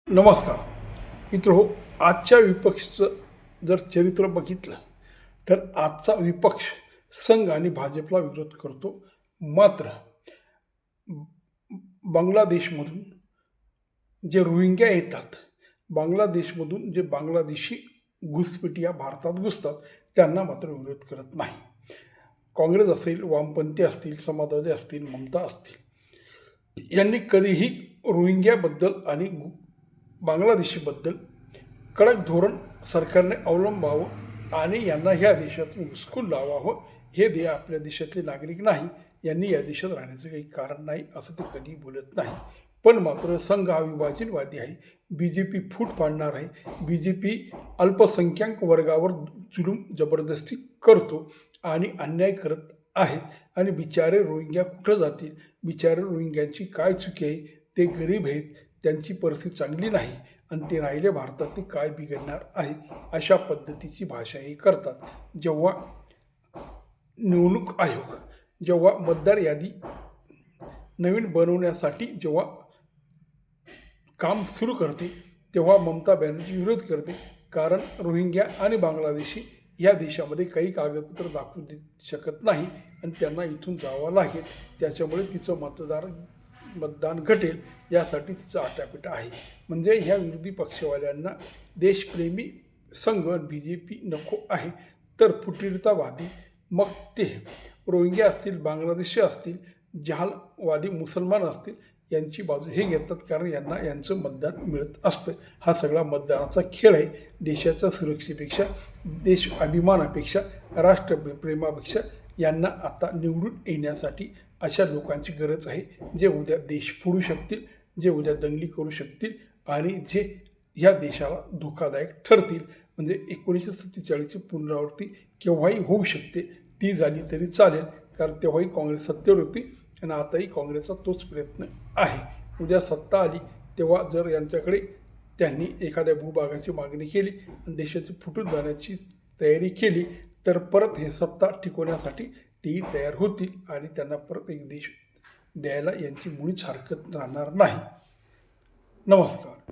नमस्कार मित्रहो, आजच्या विपक्षाचं जर चरित्र बघितलं तर आजचा विपक्ष संघ आणि भाजपला विरोध करतो. मात्र बांगलादेशमधून जे रोहिंग्या येतात, बांगलादेशमधून जे बांगलादेशी घुसपेटिया भारतात घुसतात, त्यांना मात्र विरोध करत नाही. काँग्रेस असेल, वामपंथी असतील, समाजवादी असतील, ममता असतील, यांनी कधीही रोहिंग्याबद्दल आणि बांगलादेशीबद्दल कडक धोरण सरकारने अवलंबावं आणि यांना ह्या देशातून हुसकून लावावं. हे आपल्या देशातले नागरिक नाही, यांनी या देशात राहण्याचं काही कारण नाही असं ते कधी बोलत नाही. पण मात्र संघ हा विभाजनवादी आहे. BJP फूट पाडणार आहे. BJP अल्पसंख्याक वर्गावर जुलूम जबरदस्ती करतो आणि अन्याय करत आहेत. आणि बिचारे रोहिंग्या कुठं जातील? बिचारे रोहिंग्यांची काय चुकी आहे? ते गरीब आहेत, त्यांची परिस्थिती चांगली नाही आणि ते राहिले भारतात, ते काय बिघडणार आहे? अशा पद्धतीची भाषा हे करतात. जेव्हा निवडणूक आयोग जेव्हा मतदार यादी नवीन बनवण्यासाठी जेव्हा काम सुरू करते, तेव्हा ममता बॅनर्जी विरोध करते. कारण रोहिंग्या आणि बांगलादेशी या देशामध्ये काही कागदपत्र दाखवू शकत नाही आणि त्यांना इथून जावं लागेल. त्याच्यामुळे तिचं मतदान घटेल यासाठी तिचा आटापिटा आहे. म्हणजे ह्या विरोधी पक्षवाल्यांना देशप्रेमी संघ BJP नको आहे. तर फुटीरतावादी, मग ते रोहिंग्या असतील, बांगलादेशी असतील, जहालवादी मुसलमान असतील, यांची बाजू हे घेतात. कारण यांना यांचं मतदान मिळत असतं. हा सगळा मतदानाचा खेळ आहे. देशाच्या सुरक्षेपेक्षा, देश अभिमानापेक्षा, राष्ट्रप्रेमापेक्षा यांना आता निवडून येण्यासाठी अशा लोकांची गरज आहे, जे उद्या देश फोडू शकतील, जे उद्या दंगली करू शकतील आणि जे ह्या देशाला धोकादायक ठरतील. म्हणजे 1947ची पुनरावृत्ती केव्हाही होऊ शकते. ती झाली तरी चालेल, कारण तेव्हाही काँग्रेस सत्तेवर होती आणि आताही काँग्रेसचा तोच प्रयत्न आहे. उद्या सत्ता आली तेव्हा जर यांच्याकडे त्यांनी एखाद्या भूभागाची मागणी केली आणि देशाची फुटून जाण्याची तयारी केली, तर परत हे सत्ता टिकवण्यासाठी तेही तयार होतील आणि त्यांना परत एक देश द्यायला यांची मुळीच हरकत राहणार नाही. नमस्कार.